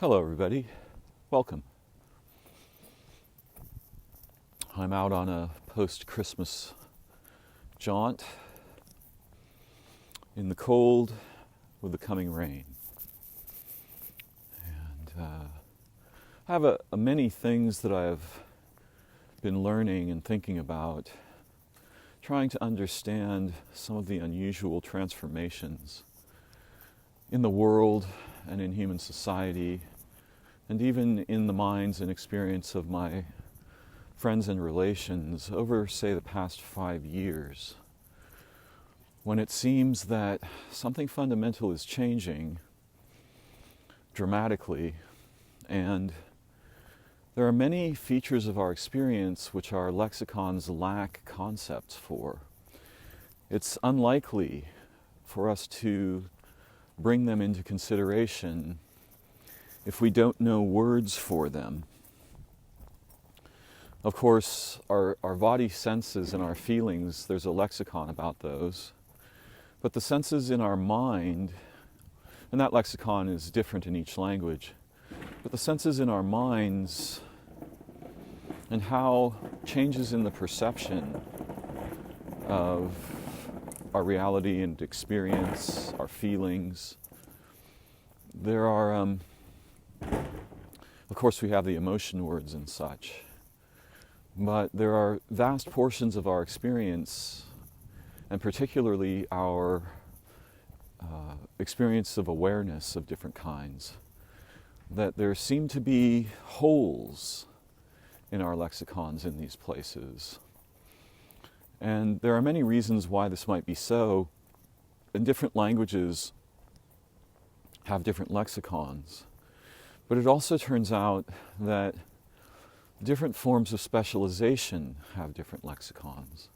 Hello everybody, welcome. I'm out on a post-Christmas jaunt in the cold with the coming rain. And I have many things that I've been learning and thinking about, trying to understand some of the unusual transformations in the world and in human society, and even in the minds and experience of my friends and relations over, say, the past 5 years, when it seems that something fundamental is changing dramatically, and there are many features of our experience which our lexicons lack concepts for. It's unlikely for us to bring them into consideration if we don't know words for them. Of course, our body senses and our feelings, there's a lexicon about those. But the senses in our mind, and that lexicon is different in each language, but the senses in our minds and how changes in the perception of our reality and experience, our feelings, there are of course, we have the emotion words and such, but there are vast portions of our experience, and particularly our experience of awareness of different kinds, that there seem to be holes in our lexicons in these places. And there are many reasons why this might be so, and different languages have different lexicons. But it also turns out that different forms of specialization have different lexicons.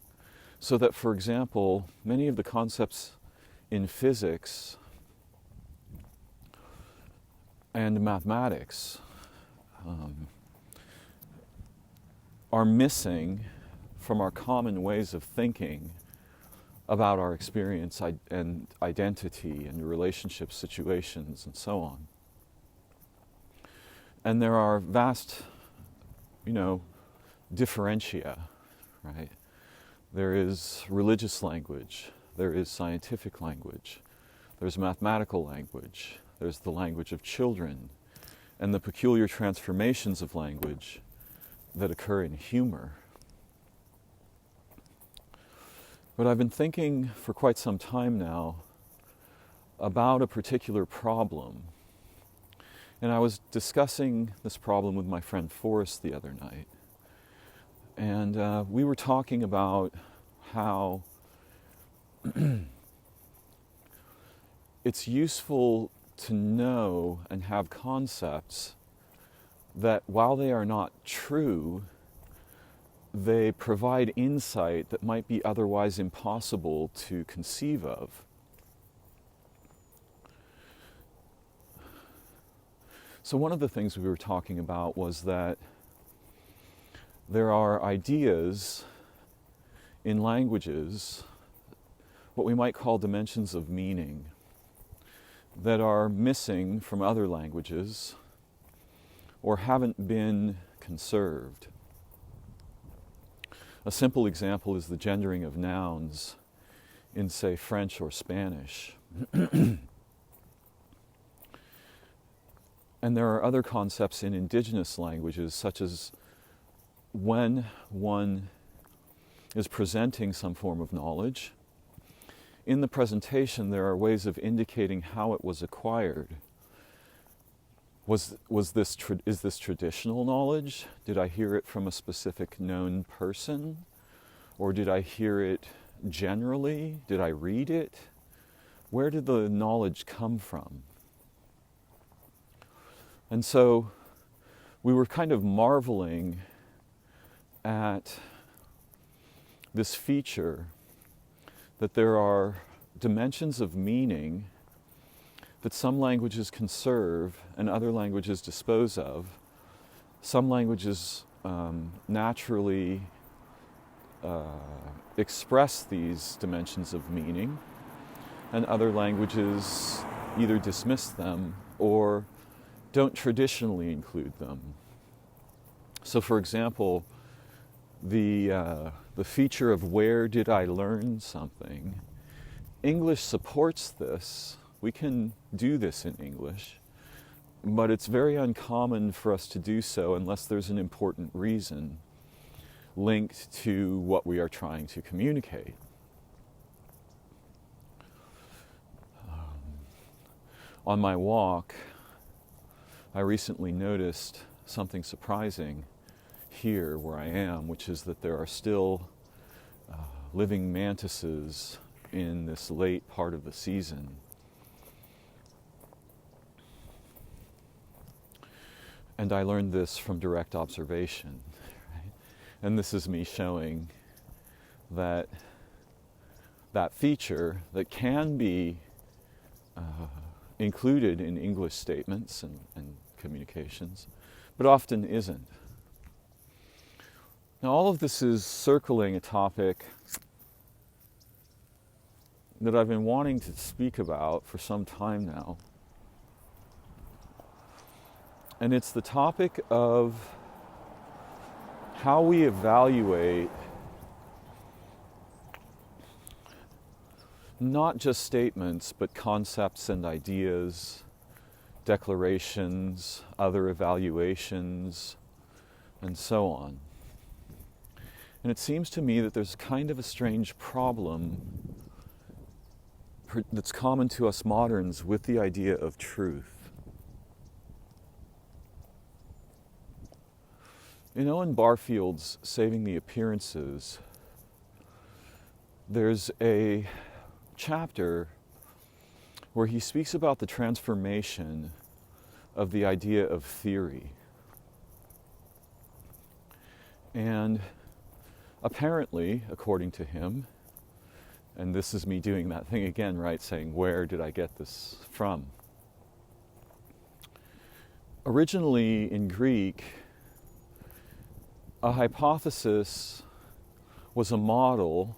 So that, for example, many of the concepts in physics and mathematics are missing from our common ways of thinking about our experience and identity and relationship situations and so on. And there are vast, differentia, right? There is religious language, there is scientific language, there's mathematical language, there's the language of children, and the peculiar transformations of language that occur in humor. But I've been thinking for quite some time now about a particular problem. And I was discussing this problem with my friend Forrest the other night. And we were talking about how it's useful to know and have concepts that, while they are not true, they provide insight that might be otherwise impossible to conceive of. So one of the things we were talking about was that there are ideas in languages, what we might call dimensions of meaning, that are missing from other languages or haven't been conserved. A simple example is the gendering of nouns in, say, French or Spanish. And there are other concepts in indigenous languages, such as when one is presenting some form of knowledge, in the presentation there are ways of indicating how it was acquired. Is this traditional knowledge? Did I hear it from a specific known person? Or did I hear it generally? Did I read it? Where did the knowledge come from? And so we were kind of marveling at this feature that there are dimensions of meaning that some languages conserve and other languages dispose of. Some languages naturally express these dimensions of meaning, and other languages either dismiss them or don't traditionally include them. So for example, the feature of where did I learn something, English supports this. We can do this in English, but it's very uncommon for us to do so unless there's an important reason linked to what we are trying to communicate. On my walk, I recently noticed something surprising here where I am, which is that there are still living mantises in this late part of the season. And I learned this from direct observation. Right? And this is me showing that that feature that can be included in English statements and communications, but often isn't. Now, all of this is circling a topic that I've been wanting to speak about for some time now. And it's the topic of how we evaluate not just statements, but concepts and ideas, declarations, other evaluations, and so on. And it seems to me that there's kind of a strange problem that's common to us moderns with the idea of truth. In Owen Barfield's Saving the Appearances, there's a chapter where he speaks about the transformation of the idea of theory. And apparently, according to him, and this is me doing that thing again, right, saying, where did I get this from? Originally in Greek, a hypothesis was a model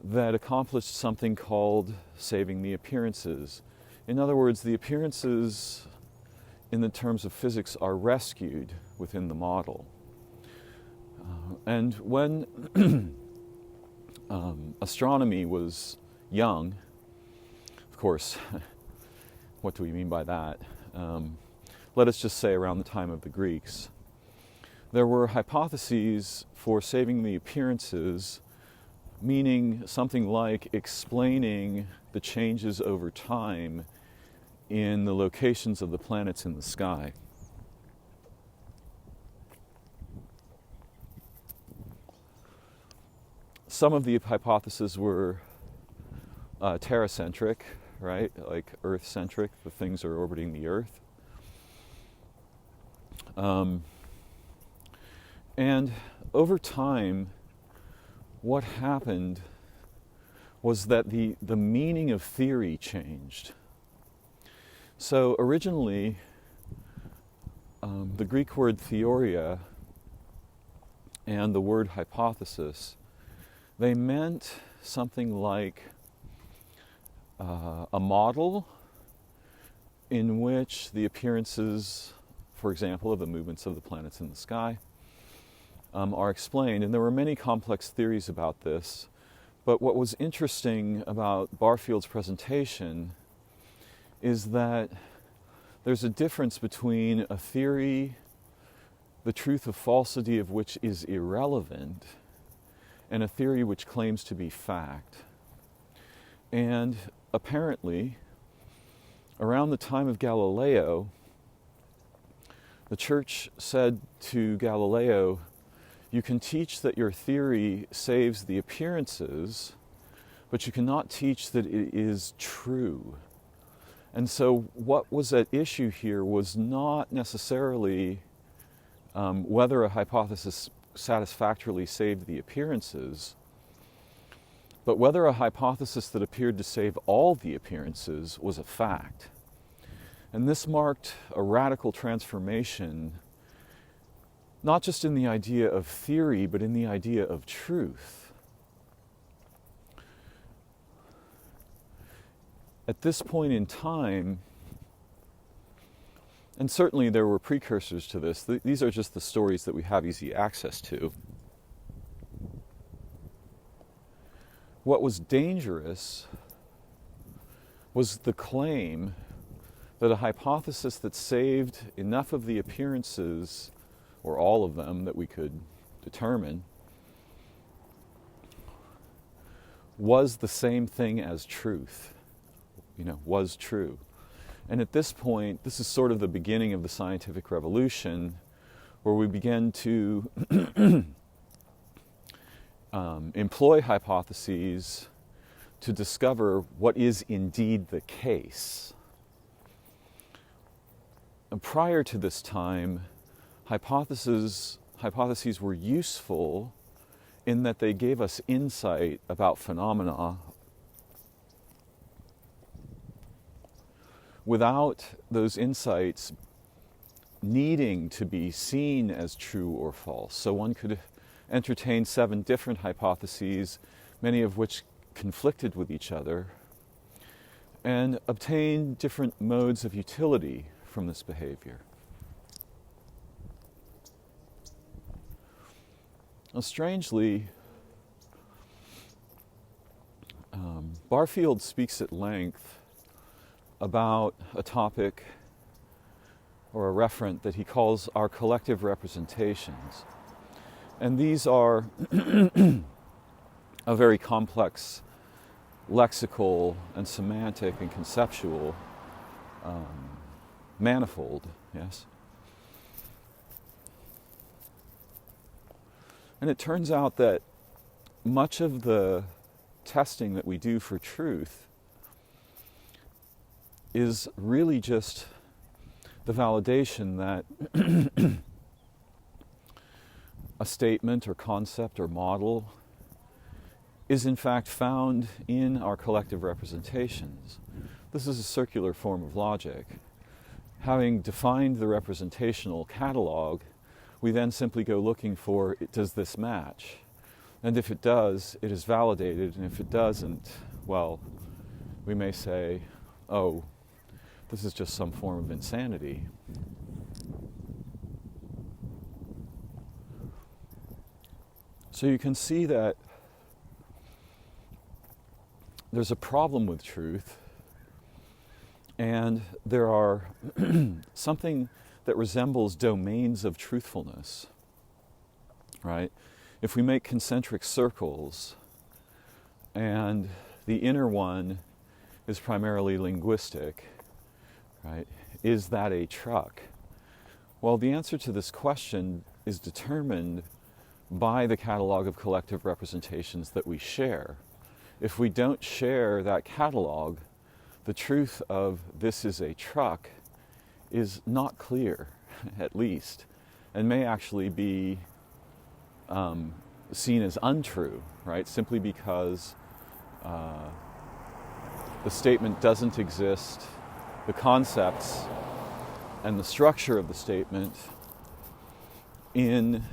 that accomplished something called saving the appearances. In other words, the appearances in the terms of physics are rescued within the model. And when astronomy was young, of course, what do we mean by that? Let us just say around the time of the Greeks, there were hypotheses for saving the appearances, meaning something like explaining the changes over time in the locations of the planets in the sky. Some of the hypotheses were terracentric, right? Like Earth-centric, the things are orbiting the Earth. And over time, what happened was that the meaning of theory changed. So originally, the Greek word theoria and the word hypothesis, they meant something like a model in which the appearances, for example, of the movements of the planets in the sky are explained. And there were many complex theories about this. But what was interesting about Barfield's presentation is that there's a difference between a theory, the truth of falsity of which is irrelevant, and a theory which claims to be fact. And apparently, around the time of Galileo, the church said to Galileo, you can teach that your theory saves the appearances, but you cannot teach that it is true. And so what was at issue here was not necessarily whether a hypothesis satisfactorily saved the appearances, but whether a hypothesis that appeared to save all the appearances was a fact. And this marked a radical transformation, not just in the idea of theory, but in the idea of truth. At this point in time, And certainly there were precursors to this. These are just the stories that we have easy access to. What was dangerous was the claim that a hypothesis that saved enough of the appearances, or all of them that we could determine, was the same thing as truth, was true. And at this point, this is sort of the beginning of the scientific revolution, where we begin to employ hypotheses to discover what is indeed the case. And prior to this time, hypotheses were useful in that they gave us insight about phenomena without those insights needing to be seen as true or false. So one could entertain 7 different hypotheses, many of which conflicted with each other, and obtain different modes of utility from this behavior. Now, strangely, Barfield speaks at length about a topic or a referent that he calls our collective representations. And these are a very complex lexical and semantic and conceptual manifold, yes? And it turns out that much of the testing that we do for truth is really just the validation that a statement or concept or model is in fact found in our collective representations. This is a circular form of logic. Having defined the representational catalog, we then simply go looking for, does this match? And if it does, it is validated, and if it doesn't, well, we may say, oh, this is just some form of insanity. So you can see that there's a problem with truth, and there are something that resembles domains of truthfulness, right? If we make concentric circles, and the inner one is primarily linguistic, right? Is that a truck? Well, the answer to this question is determined by the catalog of collective representations that we share. If we don't share that catalog, the truth of this is a truck is not clear, at least, and may actually be seen as untrue, right? Simply because the statement doesn't exist, the concepts and the structure of the statement in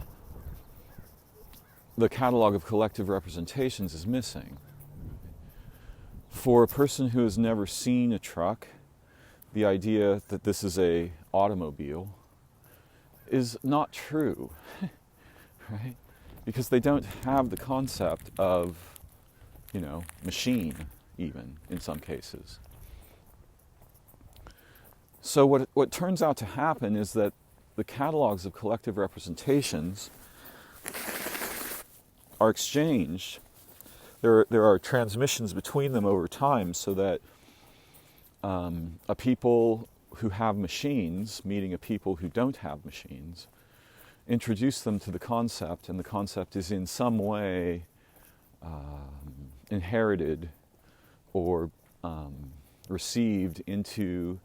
the catalog of collective representations is missing. For a person who has never seen a truck, the idea that this is an automobile is not true, right? Because they don't have the concept of, machine, even, in some cases. So what turns out to happen is that the catalogs of collective representations are exchanged. There are transmissions between them over time, so that a people who have machines meeting a people who don't have machines introduce them to the concept, and the concept is in some way inherited or received into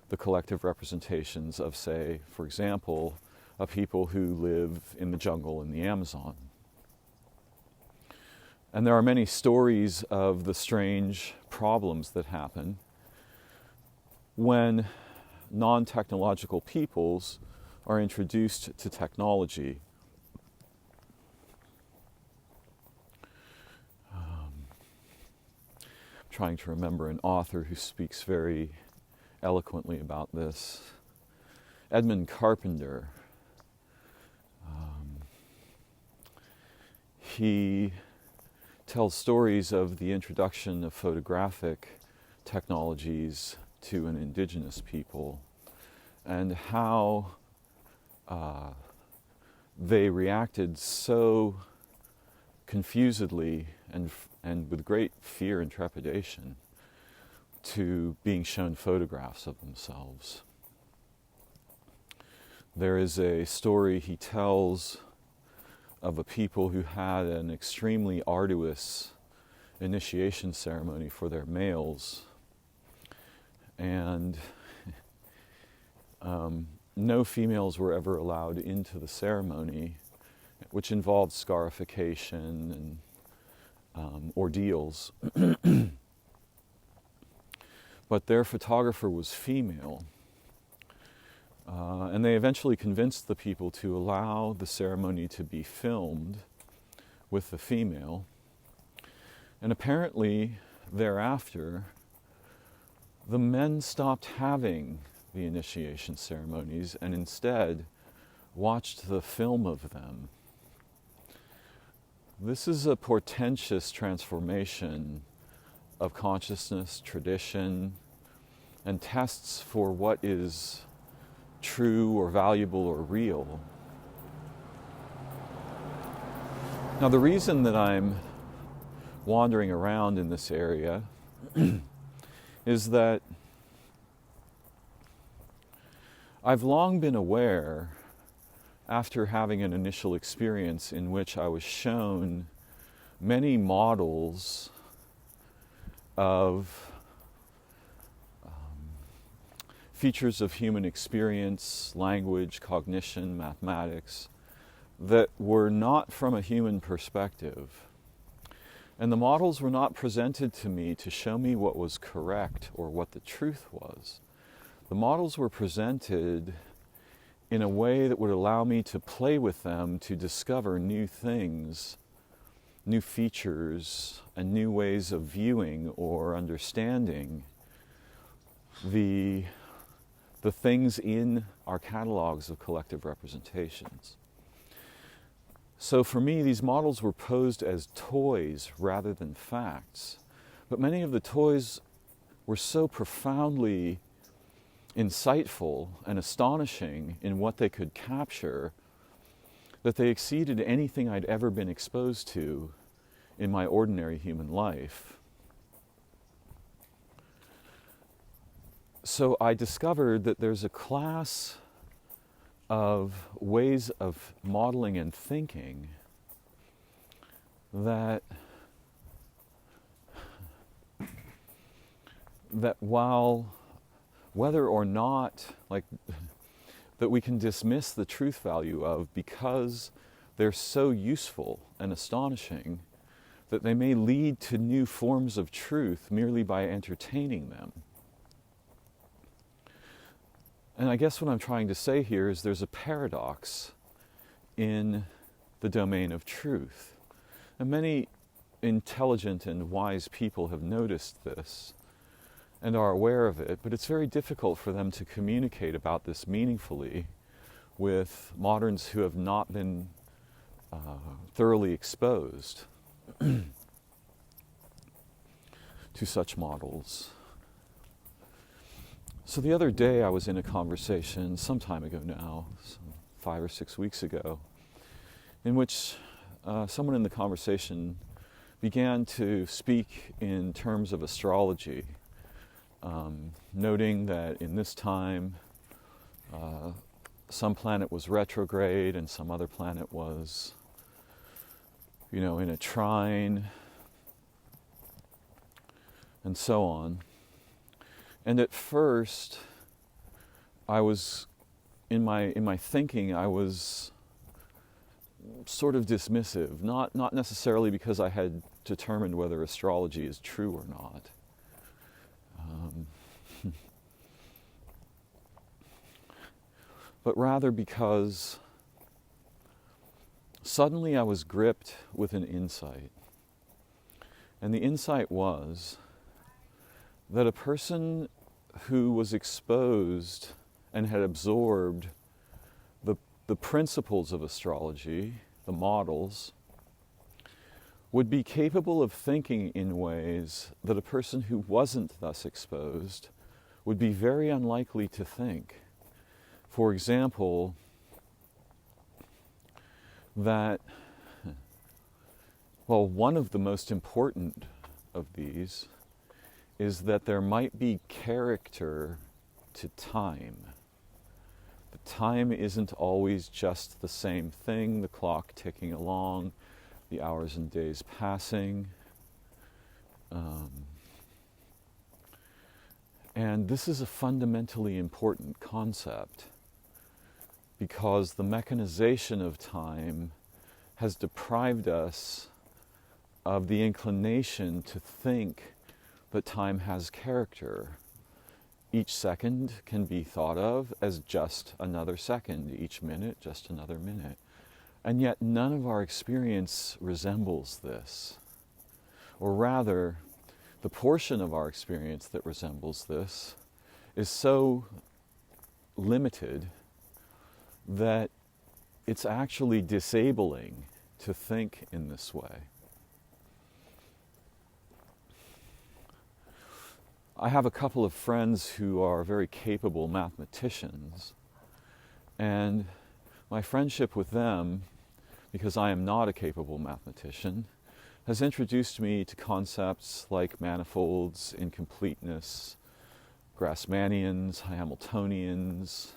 the collective representations of, say, for example, a people who live in the jungle in the Amazon. And there are many stories of the strange problems that happen when non-technological peoples are introduced to technology. I'm trying to remember an author who speaks very eloquently about this. Edmund Carpenter. He tells stories of the introduction of photographic technologies to an indigenous people and how they reacted so confusedly and with great fear and trepidation to being shown photographs of themselves. There is a story he tells of a people who had an extremely arduous initiation ceremony for their males, and no females were ever allowed into the ceremony, which involved scarification and ordeals. But their photographer was female. And they eventually convinced the people to allow the ceremony to be filmed with the female. And apparently, thereafter, the men stopped having the initiation ceremonies and instead watched the film of them. This is a portentous transformation of consciousness, tradition, and tests for what is true or valuable or real. Now, the reason that I'm wandering around in this area is that I've long been aware, after having an initial experience in which I was shown many models of features of human experience, language, cognition, mathematics, that were not from a human perspective. And the models were not presented to me to show me what was correct or what the truth was. The models were presented in a way that would allow me to play with them to discover new things, new features, and new ways of viewing or understanding the things in our catalogs of collective representations. So for me, these models were posed as toys rather than facts. But many of the toys were so profoundly insightful and astonishing in what they could capture that they exceeded anything I'd ever been exposed to in my ordinary human life. So I discovered that there's a class of ways of modeling and thinking that while whether or not, that we can dismiss the truth value of because they're so useful and astonishing, that they may lead to new forms of truth merely by entertaining them. And I guess what I'm trying to say here is there's a paradox in the domain of truth. And many intelligent and wise people have noticed this and are aware of it, but it's very difficult for them to communicate about this meaningfully with moderns who have not been thoroughly exposed to such models. So the other day I was in a conversation, some time ago now, 5 or 6 weeks ago, in which someone in the conversation began to speak in terms of astrology, noting that in this time some planet was retrograde and some other planet was, in a trine, and so on. And at first, I was, in my thinking, I was sort of dismissive, not necessarily because I had determined whether astrology is true or not. But rather because suddenly I was gripped with an insight. And the insight was that a person who was exposed and had absorbed the principles of astrology, the models, would be capable of thinking in ways that a person who wasn't thus exposed would be very unlikely to think. For example, that, well, one of the most important of these is that there might be character to time. The time isn't always just the same thing, the clock ticking along, the hours and days passing. And this is a fundamentally important concept because the mechanization of time has deprived us of the inclination to think that time has character. Each second can be thought of as just another second, each minute just another minute. And yet none of our experience resembles this. Or rather, the portion of our experience that resembles this is so limited that it's actually disabling to think in this way. I have a couple of friends who are very capable mathematicians, and my friendship with them, because I am not a capable mathematician, has introduced me to concepts like manifolds, incompleteness, Grassmannians, Hamiltonians,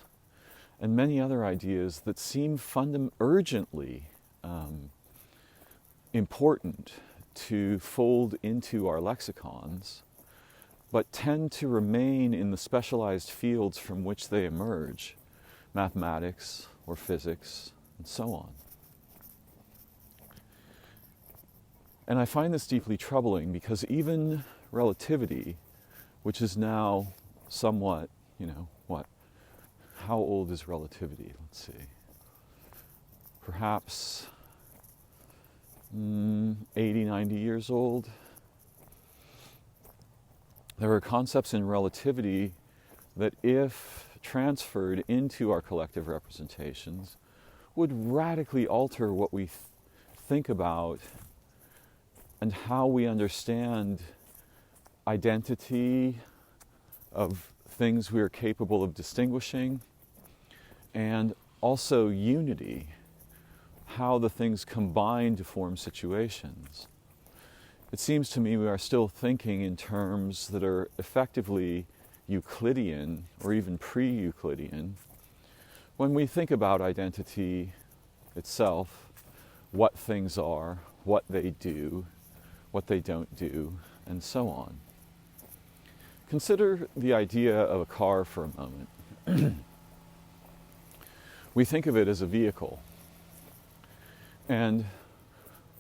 and many other ideas that seem urgently important to fold into our lexicons, but tend to remain in the specialized fields from which they emerge, mathematics or physics, and so on. And I find this deeply troubling because even relativity, which is now somewhat, how old is relativity? Let's see. Perhaps 80, 90 years old. There are concepts in relativity that, if transferred into our collective representations, would radically alter what we think about and how we understand identity of things we are capable of distinguishing, and also unity, how the things combine to form situations. It seems to me we are still thinking in terms that are effectively Euclidean or even pre-Euclidean when we think about identity itself, what things are, what they do, what they don't do, and so on. Consider the idea of a car for a moment. We think of it as a vehicle. And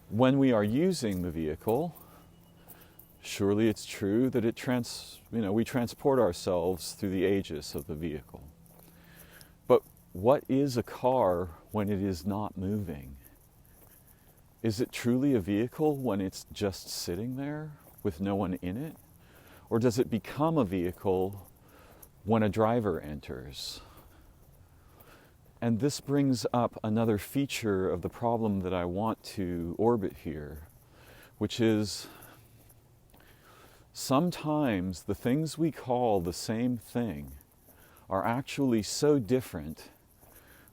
when we are using the vehicle, surely it's true that we transport ourselves through the aegis of the vehicle. But what is a car when it is not moving? Is it truly a vehicle when it's just sitting there with no one in it? Or does it become a vehicle when a driver enters? And this brings up another feature of the problem that I want to orbit here, which is sometimes the things we call the same thing are actually so different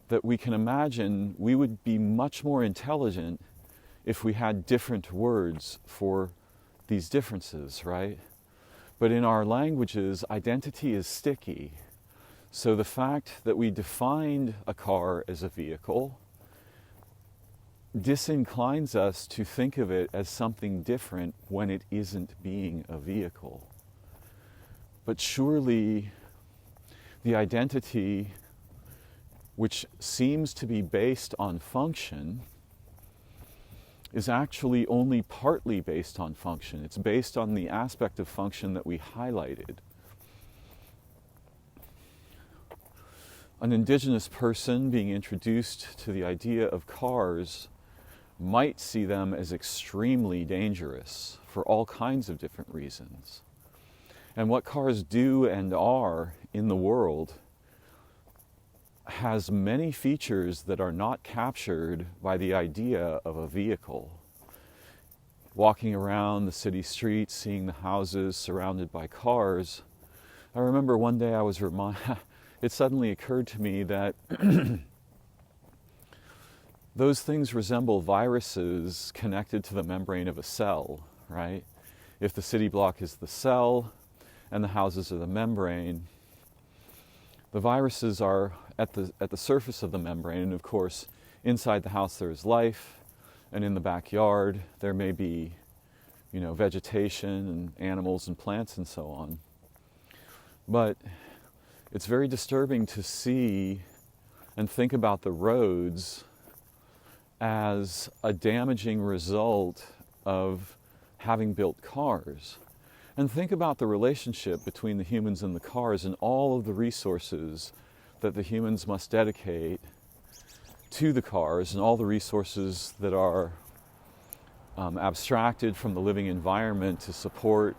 that we can imagine we would be much more intelligent if we had different words for these differences, right? But in our languages, identity is sticky. So the fact that we defined a car as a vehicle disinclines us to think of it as something different when it isn't being a vehicle. But surely the identity, which seems to be based on function, is actually only partly based on function. It's based on the aspect of function that we highlighted. An indigenous person being introduced to the idea of cars might see them as extremely dangerous for all kinds of different reasons. And what cars do and are in the world has many features that are not captured by the idea of a vehicle. Walking around the city streets, seeing the houses surrounded by cars, I remember one day I was it suddenly occurred to me that those things resemble viruses connected to the membrane of a cell, right? If the city block is the cell and the houses are the membrane, the viruses are at the surface of the membrane, and of course, inside the house there is life, and in the backyard there may be, vegetation and animals and plants and so on. But it's very disturbing to see and think about the roads as a damaging result of having built cars. And think about the relationship between the humans and the cars and all of the resources that the humans must dedicate to the cars and all the resources that are abstracted from the living environment to support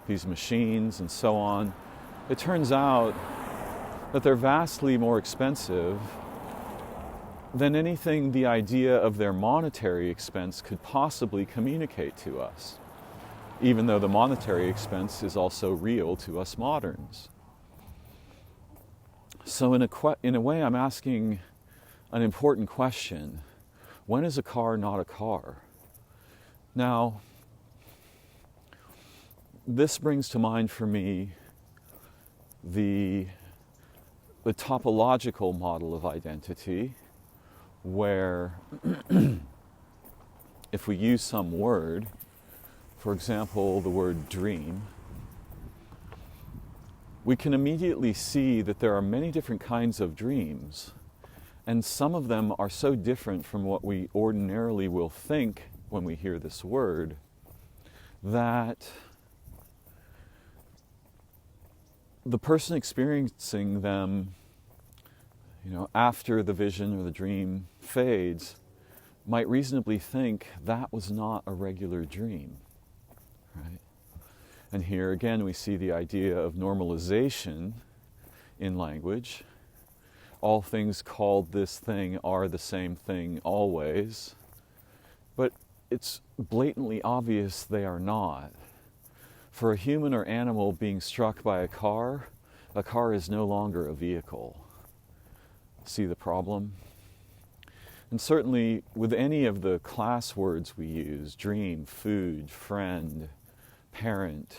these machines and so on. It turns out that they're vastly more expensive than anything the idea of their monetary expense could possibly communicate to us, even though the monetary expense is also real to us moderns. So in a way, I'm asking an important question. When is a car not a car? Now, this brings to mind for me the topological model of identity, where if we use some word, for example, the word dream, we can immediately see that there are many different kinds of dreams, and some of them are so different from what we ordinarily will think when we hear this word, that the person experiencing them, after the vision or the dream fades, might reasonably think that was not a regular dream, right? And here again we see the idea of normalization in language. All things called this thing are the same thing always, but it's blatantly obvious they are not. For a human or animal being struck by a car is no longer a vehicle. See the problem? And certainly with any of the class words we use, dream, food, friend, parent,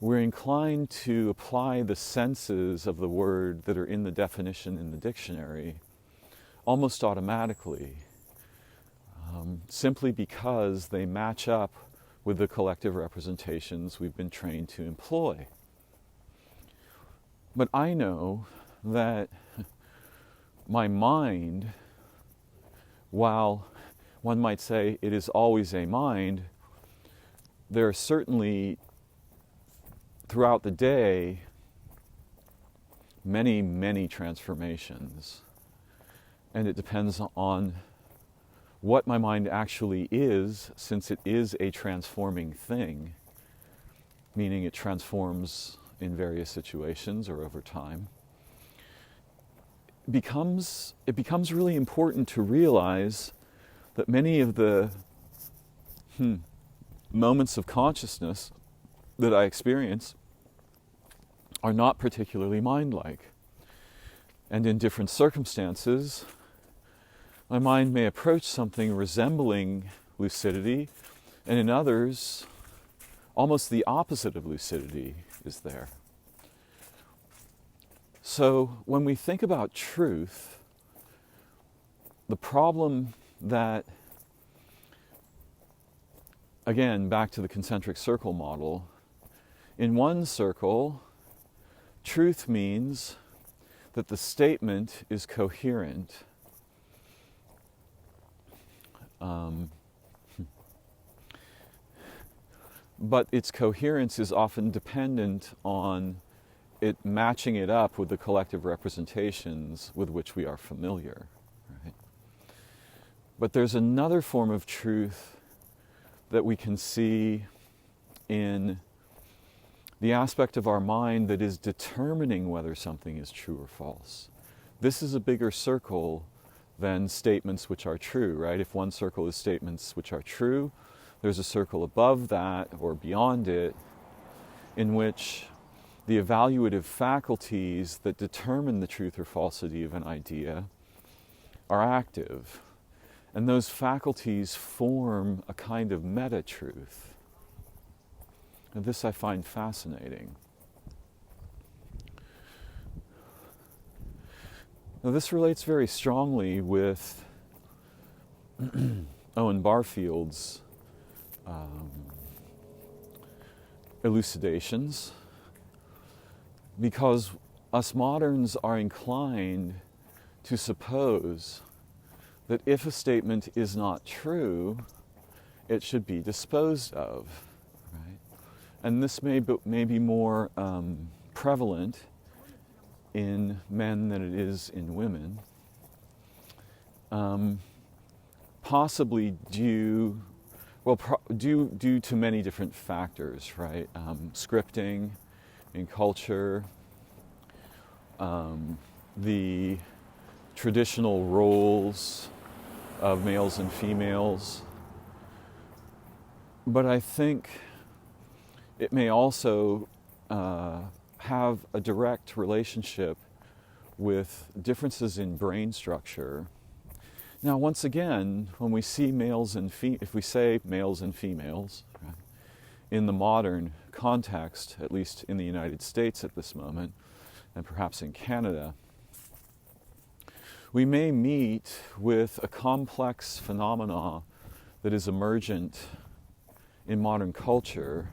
we're inclined to apply the senses of the word that are in the definition in the dictionary almost automatically, simply because they match up with the collective representations we've been trained to employ. But I know that my mind, while one might say it is always a mind, there are certainly throughout the day many, many transformations. And it depends on what my mind actually is, since it is a transforming thing, meaning it transforms in various situations or over time. It becomes really important to realize that many of the moments of consciousness that I experience are not particularly mind-like. And in different circumstances, my mind may approach something resembling lucidity, and in others, almost the opposite of lucidity is there. So when we think about truth, the problem that, again, back to the concentric circle model, in one circle, truth means that the statement is coherent. But its coherence is often dependent on it matching it up with the collective representations with which we are familiar. Right? But there's another form of truth that we can see in the aspect of our mind that is determining whether something is true or false. this is a bigger circle than statements which are true, right? If one circle is statements which are true, there's a circle above that or beyond it in which the evaluative faculties that determine the truth or falsity of an idea are active. And those faculties form a kind of meta-truth. And this I find fascinating. Now, this relates very strongly with Owen Barfield's elucidations, because us moderns are inclined to suppose that if a statement is not true, it should be disposed of, right? And this may be more prevalent in men than it is in women, possibly due to many different factors, right? Scripting in culture, the traditional roles of males and females. But I think it may also have a direct relationship with differences in brain structure. Now, once again, when we see if we say males and females, right, in the modern context, at least in the United States at this moment, and perhaps in Canada, we may meet with a complex phenomena that is emergent in modern culture,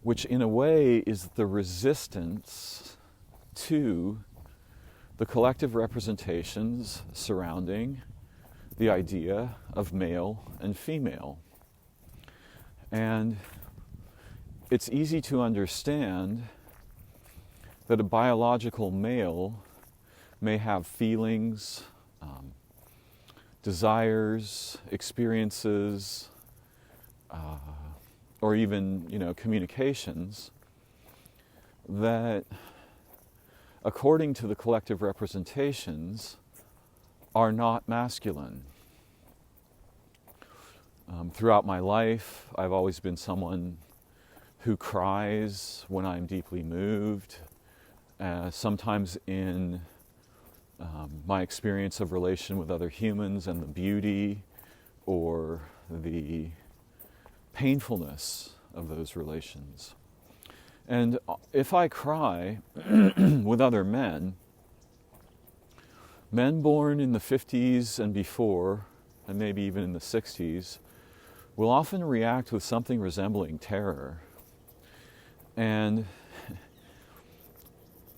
which in a way is the resistance to the collective representations surrounding the idea of male and female. And it's easy to understand that a biological male may have feelings, desires, experiences, or even, communications that, according to the collective representations, are not masculine. Throughout my life, I've always been someone who cries when I'm deeply moved. Sometimes in my experience of relation with other humans and the beauty or the painfulness of those relations. And if I cry with other men born in the 50s and before, and maybe even in the 60s, will often react with something resembling terror. And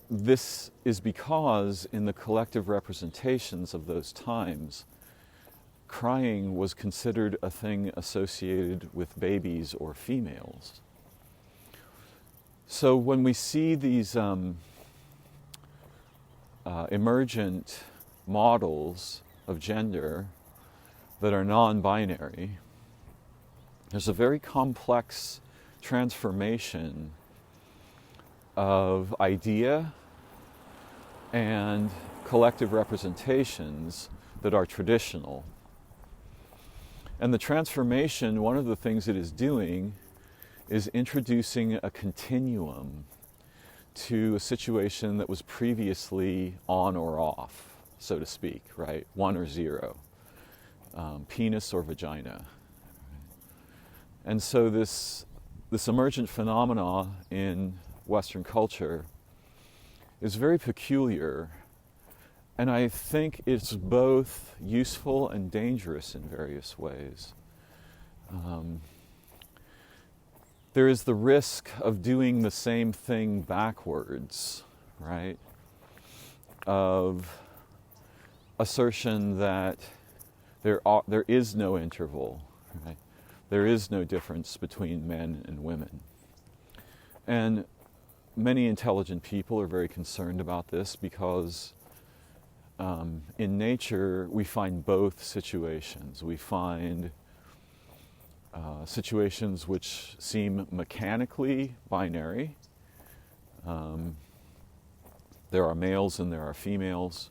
this is because in the collective representations of those times, crying was considered a thing associated with babies or females. So when we see these emergent models of gender that are non-binary, there's a very complex transformation of idea and collective representations that are traditional. And the transformation, one of the things it is doing is introducing a continuum to a situation that was previously on or off, so to speak, right? 1 or 0, penis or vagina. And so this emergent phenomena in Western culture is very peculiar, and I think it's both useful and dangerous in various ways. There is the risk of doing the same thing backwards, right? Of assertion that there is no interval, right? There is no difference between men and women. And many intelligent people are very concerned about this because in nature we find both situations. We find situations which seem mechanically binary, There are males and there are females.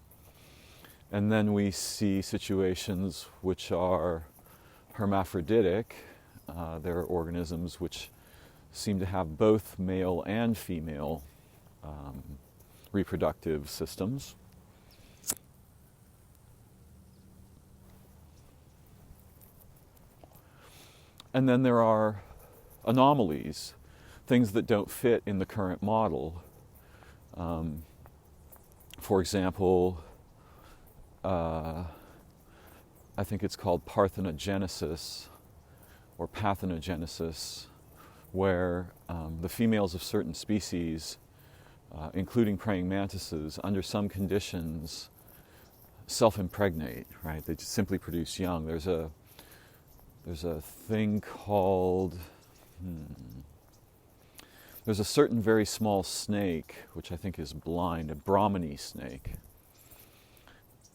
And then we see situations which are hermaphroditic. There are organisms which seem to have both male and female reproductive systems. And then there are anomalies, things that don't fit in the current model. For example, I think it's called parthenogenesis or parthenogenesis, where the females of certain species, including praying mantises, under some conditions, self-impregnate, right? They just simply produce young. There's a thing called, there's a certain very small snake, which I think is blind, a Brahminy snake,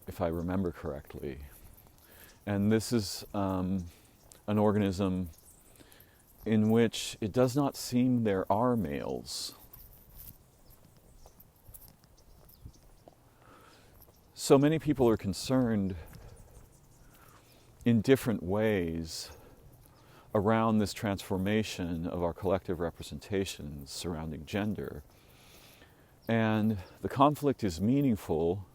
if I remember correctly. And this is an organism in which it does not seem there are males. So many people are concerned in different ways around this transformation of our collective representations surrounding gender. And the conflict is meaningful,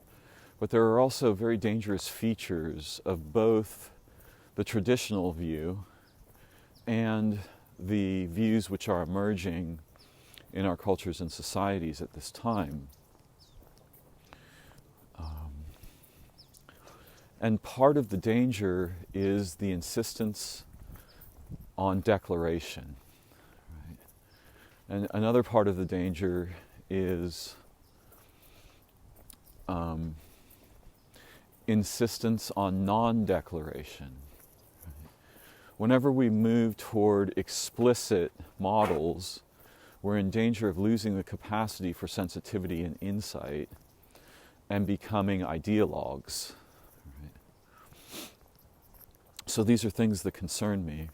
but there are also very dangerous features of both the traditional view and the views which are emerging in our cultures and societies at this time. And part of the danger is the insistence on declaration. Right? And another part of the danger is insistence on non-declaration. Right? Whenever we move toward explicit models, we're in danger of losing the capacity for sensitivity and insight and becoming ideologues. So these are things that concern me.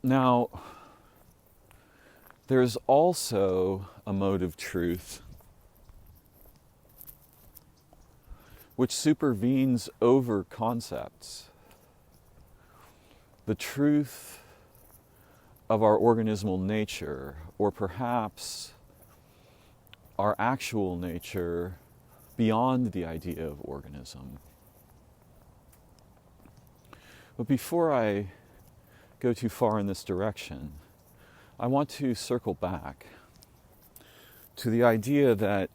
Now, there's also a mode of truth which supervenes over concepts. The truth of our organismal nature, or perhaps our actual nature beyond the idea of organism. But before I go too far in this direction, I want to circle back to the idea that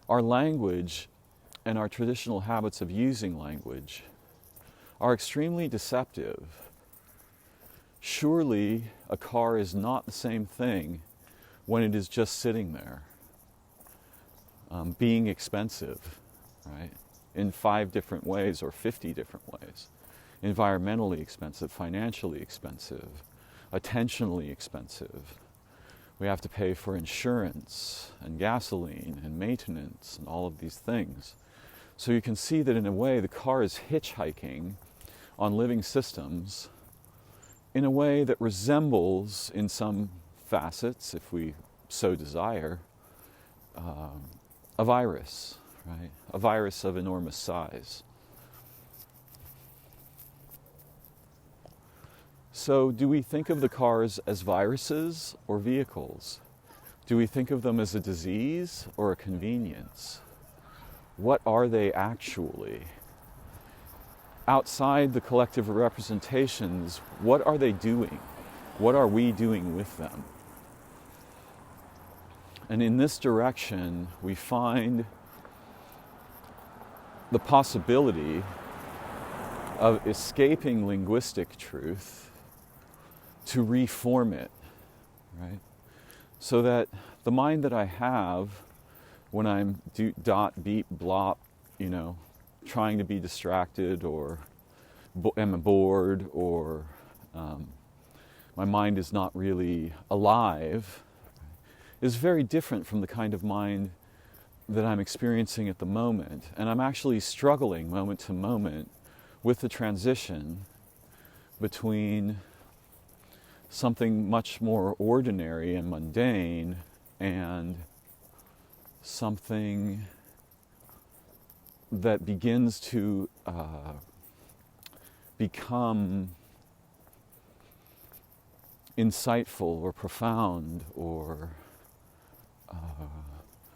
our language and our traditional habits of using language are extremely deceptive. Surely a car is not the same thing when it is just sitting there, being expensive, right? In 5 different ways or 50 different ways. Environmentally expensive, financially expensive, attentionally expensive. We have to pay for insurance and gasoline and maintenance and all of these things. So you can see that in a way the car is hitchhiking on living systems in a way that resembles, in some facets, if we so desire, a virus. Right? A virus of enormous size. So do we think of the cars as viruses or vehicles? Do we think of them as a disease or a convenience? What are they actually? Outside the collective representations, what are they doing? What are we doing with them? And in this direction, we find the possibility of escaping linguistic truth to reform it, right? So that the mind that I have when I'm dot, beep, blop, trying to be distracted or am bored or my mind is not really alive, is very different from the kind of mind that I'm experiencing at the moment. And I'm actually struggling moment to moment with the transition between something much more ordinary and mundane, and something that begins to become insightful or profound, or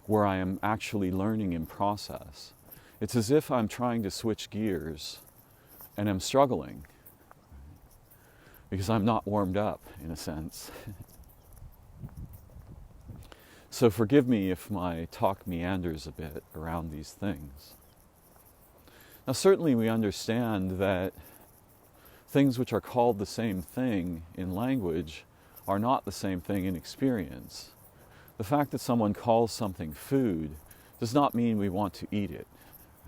where I am actually learning in process. It's as if I'm trying to switch gears and I'm struggling because I'm not warmed up, in a sense. So forgive me if my talk meanders a bit around these things. Now, certainly we understand that things which are called the same thing in language are not the same thing in experience. The fact that someone calls something food does not mean we want to eat it.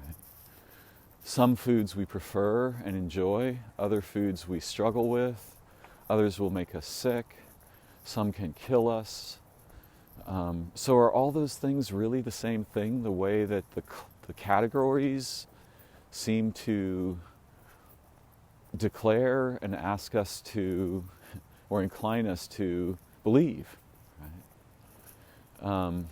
Right? Some foods we prefer and enjoy, other foods we struggle with, others will make us sick, some can kill us. So are all those things really the same thing, the way that the categories seem to declare and ask us to, or incline us to believe? Right?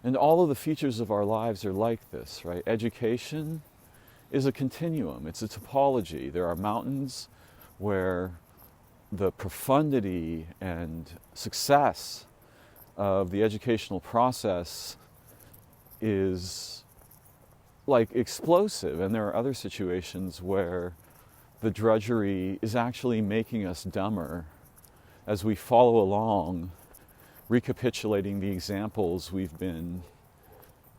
And all of the features of our lives are like this, right? Education is a continuum, it's a topology. There are mountains where the profundity and success of the educational process is like explosive, and there are other situations where the drudgery is actually making us dumber as we follow along, recapitulating the examples we've been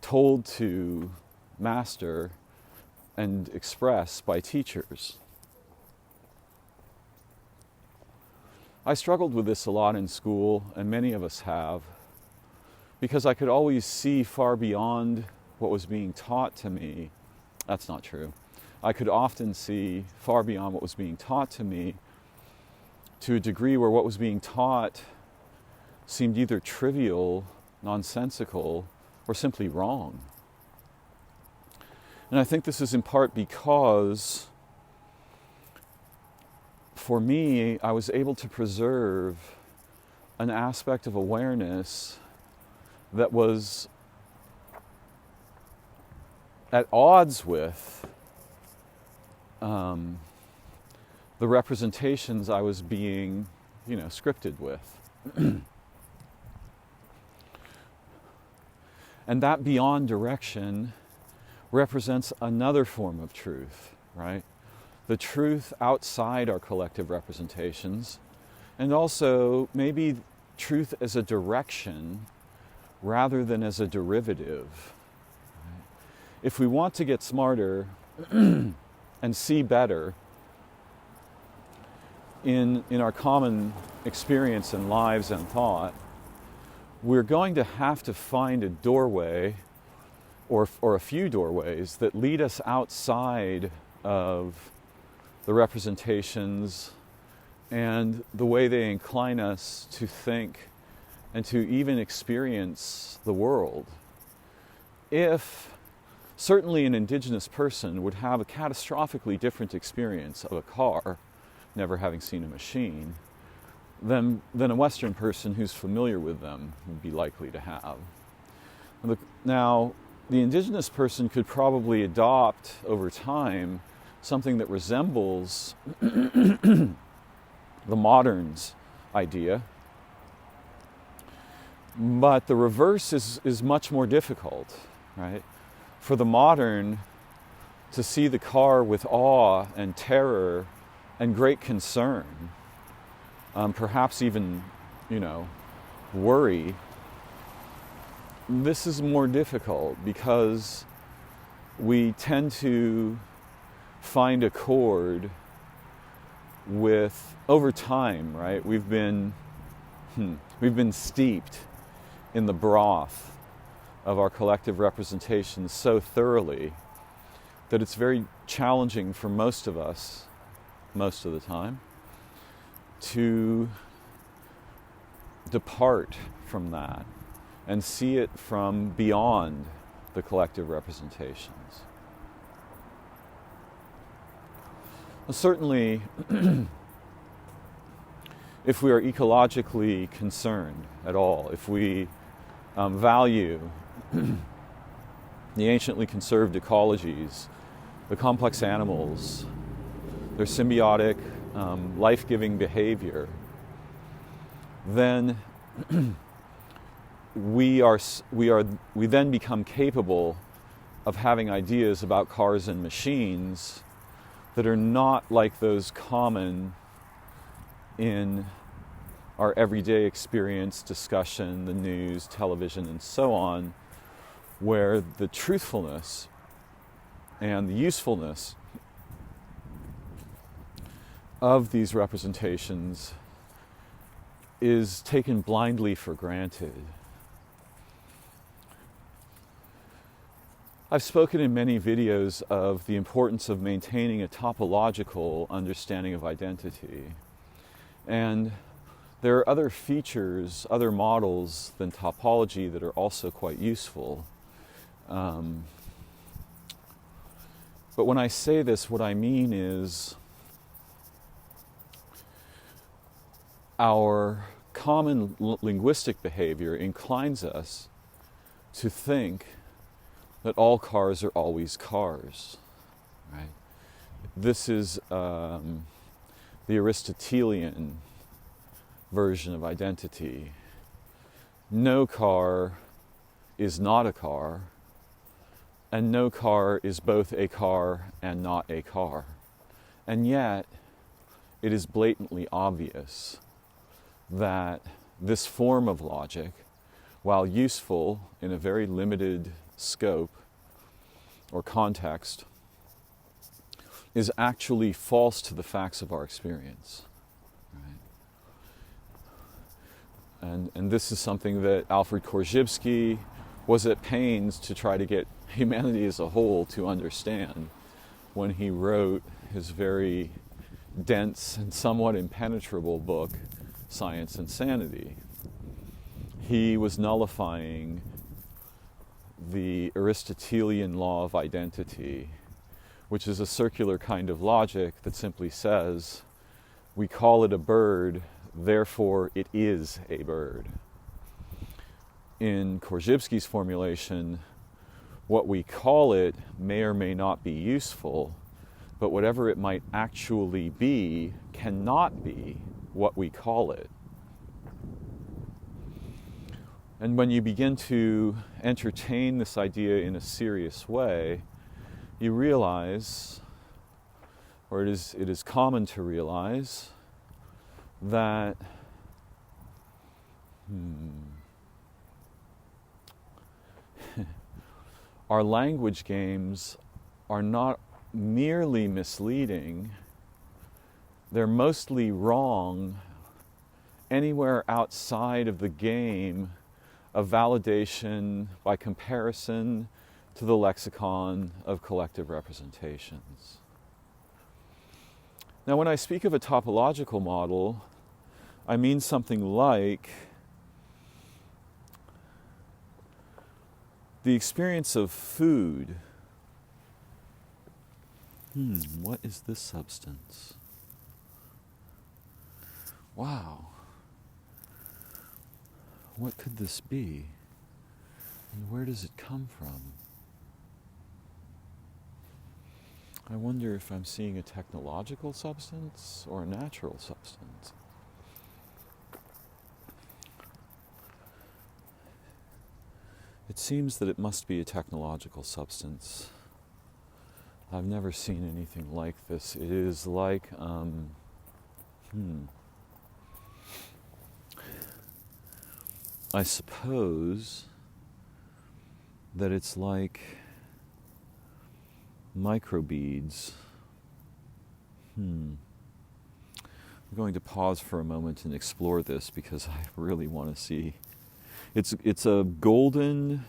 told to master and express by teachers. I struggled with this a lot in school, and many of us have, because I could always see far beyond what was being taught to me. That's not true. I could often see far beyond what was being taught to me, to a degree where what was being taught seemed either trivial, nonsensical, or simply wrong. And I think this is in part because, for me, I was able to preserve an aspect of awareness that was at odds with the representations I was being, scripted with. And that beyond direction represents another form of truth, right? The truth outside our collective representations, and also maybe truth as a direction rather than as a derivative. Right? If we want to get smarter and see better in our common experience and lives and thought, we're going to have to find a doorway or a few doorways that lead us outside of the representations and the way they incline us to think and to even experience the world. If certainly an indigenous person would have a catastrophically different experience of a car, never having seen a machine, than a Western person who's familiar with them would be likely to have. Now, the indigenous person could probably adopt over time something that resembles the modern's idea, but the reverse is much more difficult, right? For the modern to see the car with awe and terror and great concern, perhaps even, worry, this is more difficult because we tend to find accord with, over time, right? We've been steeped in the broth of our collective representations so thoroughly that it's very challenging for most of us, most of the time, to depart from that and see it from beyond the collective representations. Well, certainly, if we are ecologically concerned at all, if we value the anciently conserved ecologies, the complex animals, their symbiotic, life-giving behavior, then we then become capable of having ideas about cars and machines that are not like those common in our everyday experience, discussion, the news, television, and so on, where the truthfulness and the usefulness of these representations is taken blindly for granted. I've spoken in many videos of the importance of maintaining a topological understanding of identity. And there are other features, other models than topology that are also quite useful. But when I say this, what I mean is our common linguistic behavior inclines us to think that all cars are always cars, right? This is the Aristotelian version of identity. No car is not a car, and no car is both a car and not a car. And yet, it is blatantly obvious that this form of logic, while useful in a very limited scope or context, is actually false to the facts of our experience. Right? And this is something that Alfred Korzybski was at pains to try to get humanity as a whole to understand when he wrote his very dense and somewhat impenetrable book, Science and Sanity. He was nullifying the Aristotelian law of identity, which is a circular kind of logic that simply says, we call it a bird, therefore it is a bird. In Korzybski's formulation, what we call it may or may not be useful, but whatever it might actually be cannot be what we call it. And when you begin to entertain this idea in a serious way, you realize, or it is common to realize, that our language games are not merely misleading, they're mostly wrong anywhere outside of the game of validation by comparison to the lexicon of collective representations. Now, when I speak of a topological model, I mean something like the experience of food. What is this substance? Wow. What could this be? And where does it come from? I wonder if I'm seeing a technological substance or a natural substance. It seems that it must be a technological substance. I've never seen anything like this. It is like, I suppose that it's like microbeads. I'm going to pause for a moment and explore this because I really want to see. It's a golden,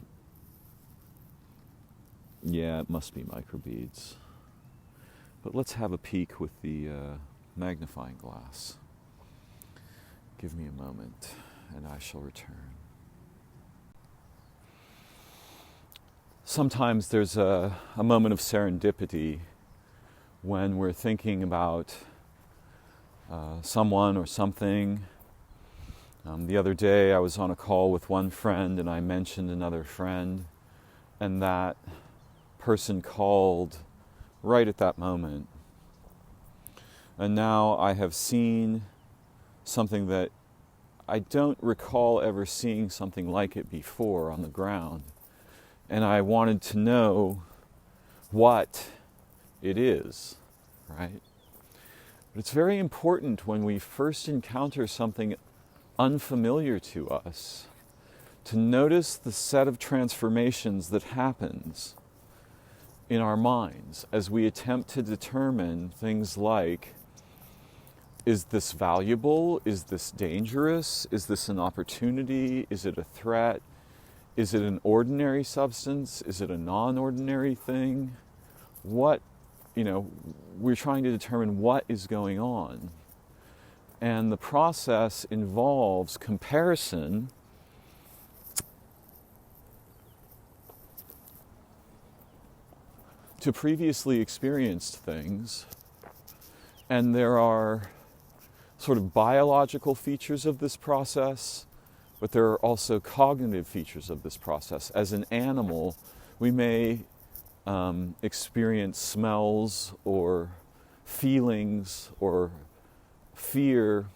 yeah, it must be microbeads. But let's have a peek with the magnifying glass. Give me a moment and I shall return. Sometimes there's a moment of serendipity when we're thinking about someone or something. The other day I was on a call with one friend and I mentioned another friend, and that person called right at that moment. And now I have seen something that I don't recall ever seeing something like it before on the ground. And I wanted to know what it is, right? But it's very important when we first encounter something unfamiliar to us to notice the set of transformations that happens in our minds as we attempt to determine things like, is this valuable? Is this dangerous? Is this an opportunity? Is it a threat? Is it an ordinary substance? Is it a non-ordinary thing? We're trying to determine what is going on. And the process involves comparison to previously experienced things. And there are sort of biological features of this process, but there are also cognitive features of this process. As an animal, we may experience smells or feelings or fear,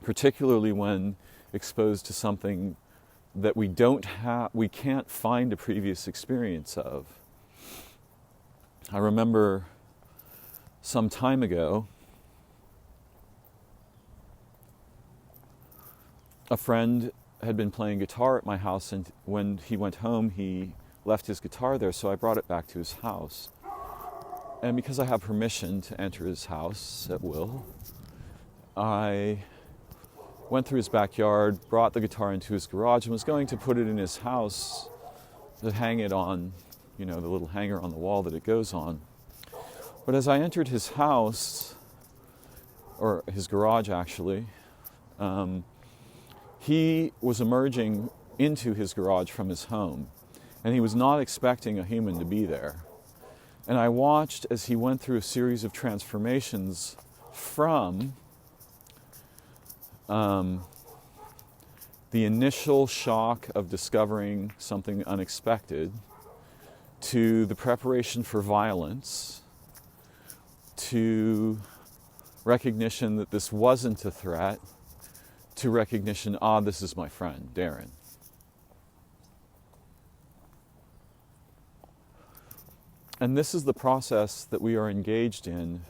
particularly when exposed to something that we can't find a previous experience of. I remember some time ago, a friend had been playing guitar at my house, and when he went home, he left his guitar there, so I brought it back to his house. And because I have permission to enter his house at will, I went through his backyard, brought the guitar into his garage, and was going to put it in his house to hang it on, the little hanger on the wall that it goes on. But as I entered his house, or his garage actually, he was emerging into his garage from his home, and he was not expecting a human to be there. And I watched as he went through a series of transformations from the initial shock of discovering something unexpected, to the preparation for violence, to recognition that this wasn't a threat, to recognition, this is my friend, Darren. And this is the process that we are engaged in,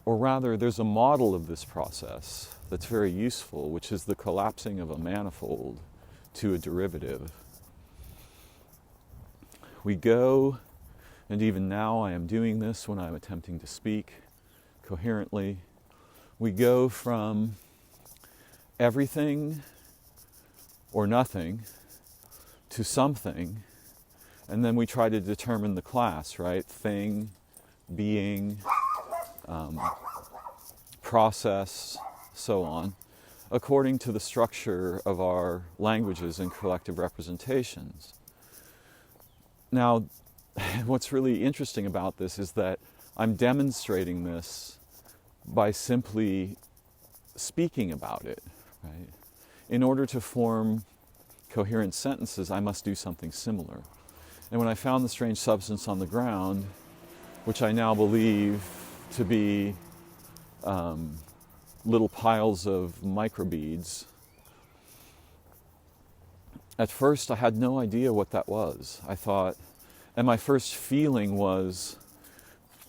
or rather, there's a model of this process that's very useful, which is the collapsing of a manifold to a derivative. We go, and even now I am doing this when I'm attempting to speak coherently, we go from everything or nothing to something, and then we try to determine the class, right? Thing, being, process, so on, according to the structure of our languages and collective representations. Now, what's really interesting about this is that I'm demonstrating this by simply speaking about it, right? In order to form coherent sentences, I must do something similar. And when I found the strange substance on the ground, which I now believe to be little piles of microbeads, at first I had no idea what that was. I thought, and my first feeling was,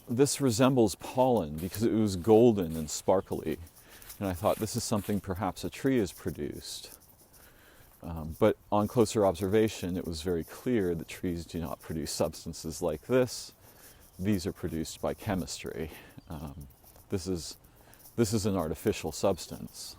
this resembles pollen because it was golden and sparkly. And I thought, this is something perhaps a tree has produced. But on closer observation, it was very clear that trees do not produce substances like this. These are produced by chemistry. This is an artificial substance.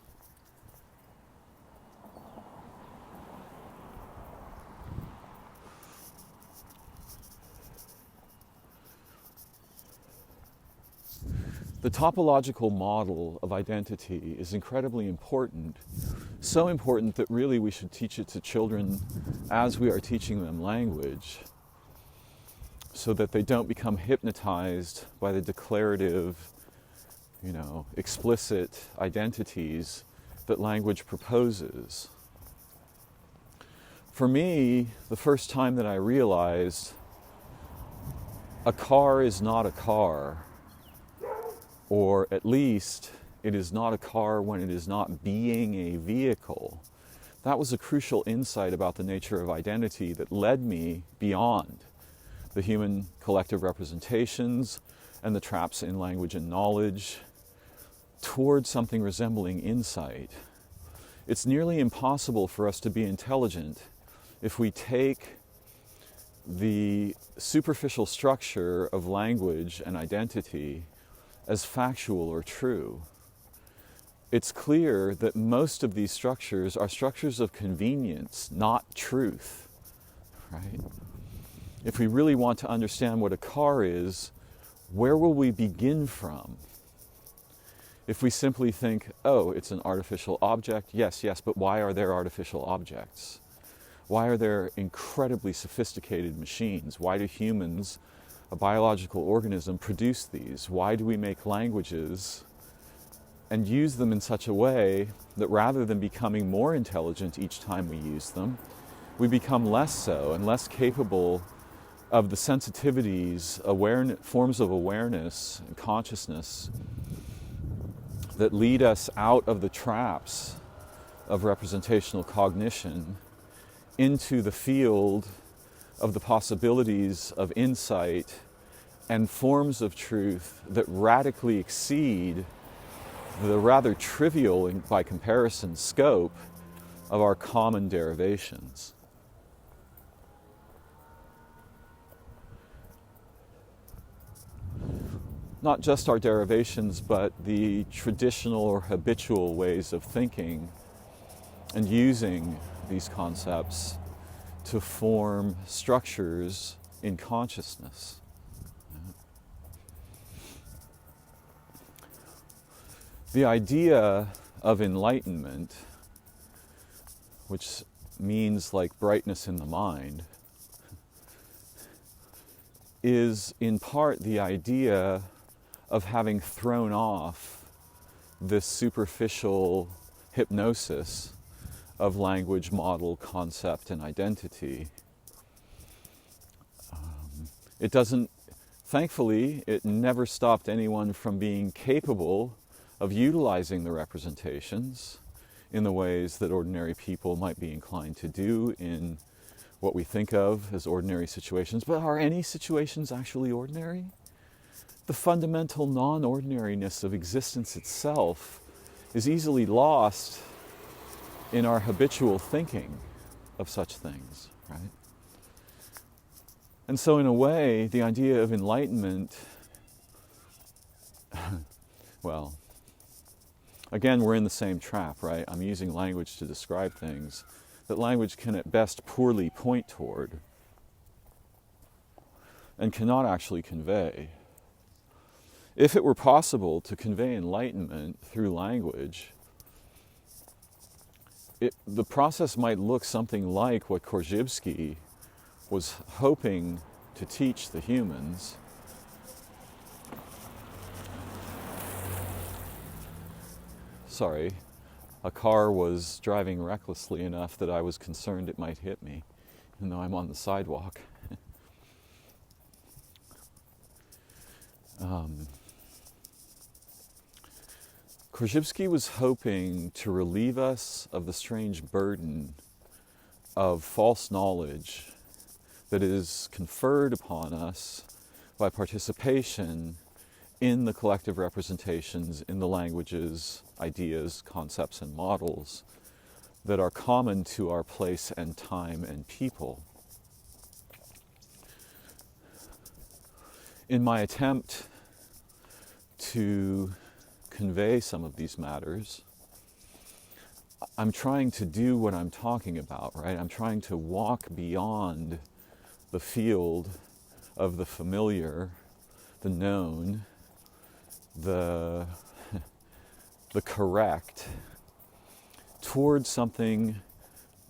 The topological model of identity is incredibly important, so important that really we should teach it to children as we are teaching them language, so that they don't become hypnotized by the declarative explicit identities that language proposes. For me, the first time that I realized a car is not a car, or at least it is not a car when it is not being a vehicle, that was a crucial insight about the nature of identity that led me beyond the human collective representations and the traps in language and knowledge toward something resembling insight. It's nearly impossible for us to be intelligent if we take the superficial structure of language and identity as factual or true. It's clear that most of these structures are structures of convenience, not truth, right? If we really want to understand what a car is, where will we begin from? If we simply think, oh, it's an artificial object, yes, but why are there artificial objects? Why are there incredibly sophisticated machines? Why do humans, a biological organism, produce these? Why do we make languages and use them in such a way that rather than becoming more intelligent each time we use them, we become less so and less capable of the sensitivities, forms of awareness and consciousness that lead us out of the traps of representational cognition into the field of the possibilities of insight and forms of truth that radically exceed the rather trivial, by comparison, scope of our common derivations. Not just our derivations, but the traditional or habitual ways of thinking and using these concepts to form structures in consciousness. The idea of enlightenment, which means like brightness in the mind, is in part the idea of having thrown off this superficial hypnosis of language, model, concept, and identity. Thankfully, it never stopped anyone from being capable of utilizing the representations in the ways that ordinary people might be inclined to do in what we think of as ordinary situations. But are any situations actually ordinary? The fundamental non-ordinariness of existence itself is easily lost in our habitual thinking of such things, right? And so in a way, the idea of enlightenment, well, again, we're in the same trap, right? I'm using language to describe things that language can at best poorly point toward and cannot actually convey. If it were possible to convey enlightenment through language, the process might look something like what Korzybski was hoping to teach the humans. Sorry, a car was driving recklessly enough that I was concerned it might hit me, even though I'm on the sidewalk. Korzybski was hoping to relieve us of the strange burden of false knowledge that is conferred upon us by participation in the collective representations, in the languages, ideas, concepts, and models that are common to our place and time and people. In my attempt to convey some of these matters, I'm trying to do what I'm talking about, right? I'm trying to walk beyond the field of the familiar, the known, the correct, towards something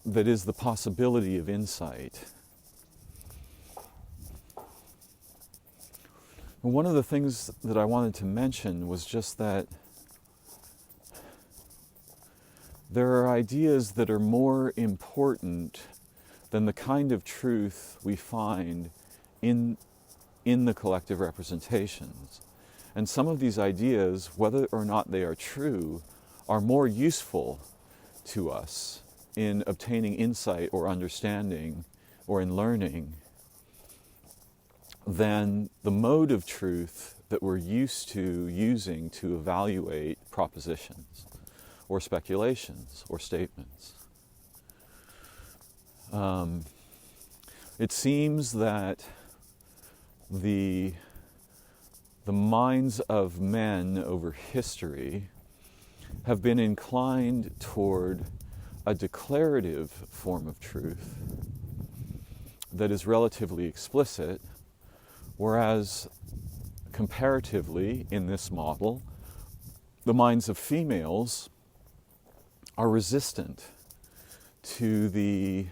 that is the possibility of insight. One of the things that I wanted to mention was just that there are ideas that are more important than the kind of truth we find in the collective representations. And some of these ideas, whether or not they are true, are more useful to us in obtaining insight or understanding or in learning than the mode of truth that we're used to using to evaluate propositions or speculations or statements. It seems that the minds of men over history have been inclined toward a declarative form of truth that is relatively explicit, whereas comparatively in this model, the minds of females are resistant to the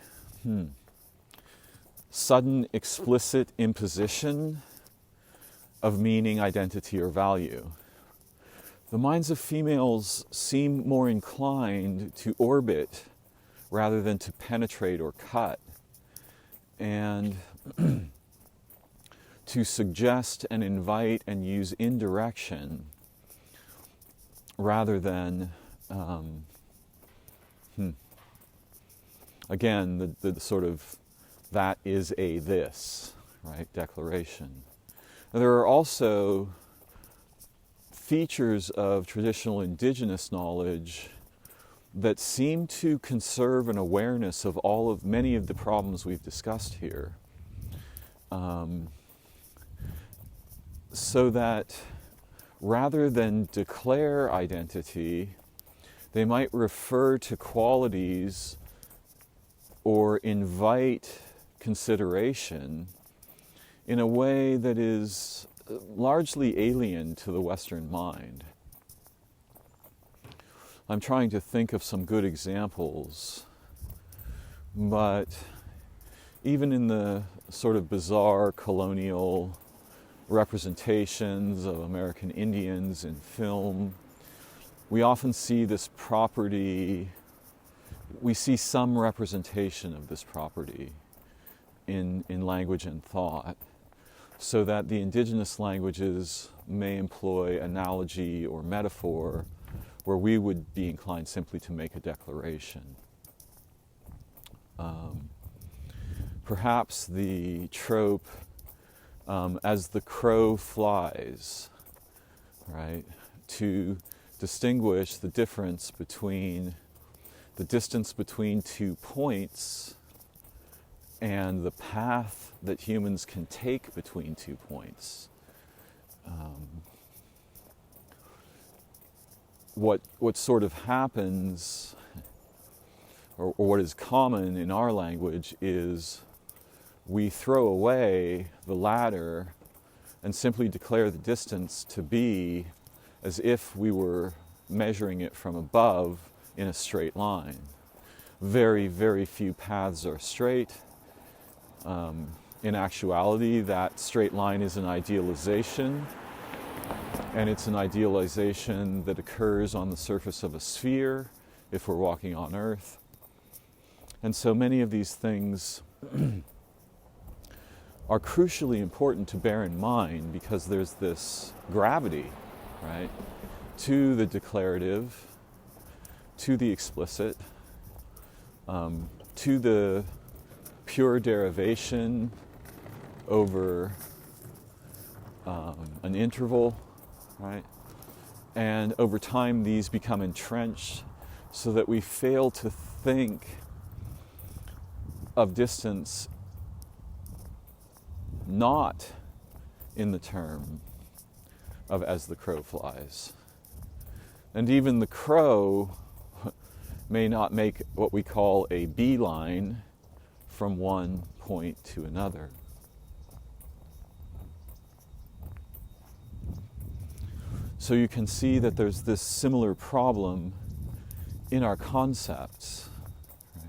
sudden explicit imposition of meaning, identity, or value. The minds of females seem more inclined to orbit rather than to penetrate or cut, and to suggest and invite and use indirection rather than, again, the sort of that is a this, right, declaration. There are also features of traditional indigenous knowledge that seem to conserve an awareness of many of the problems we've discussed here. So that rather than declare identity, they might refer to qualities or invite consideration in a way that is largely alien to the Western mind. I'm trying to think of some good examples, but even in the sort of bizarre colonial representations of American Indians in film, we often see this property, we see some representation of this property in language and thought, so that the indigenous languages may employ analogy or metaphor where we would be inclined simply to make a declaration. Perhaps the trope, as the crow flies, right, to distinguish the difference between the distance between 2 points and the path that humans can take between 2 points. What sort of happens, or what is common in our language, is we throw away the ladder and simply declare the distance to be as if we were measuring it from above in a straight line. Very, very few paths are straight. In actuality, that straight line is an idealization, and it's an idealization that occurs on the surface of a sphere if we're walking on Earth. And so many of these things are crucially important to bear in mind, because there's this gravity, right, to the declarative, to the explicit, to the pure derivation over an interval, right? And over time these become entrenched so that we fail to think of distance not in the term of as the crow flies. And even the crow may not make what we call a beeline from one point to another. So you can see that there's this similar problem in our concepts, right,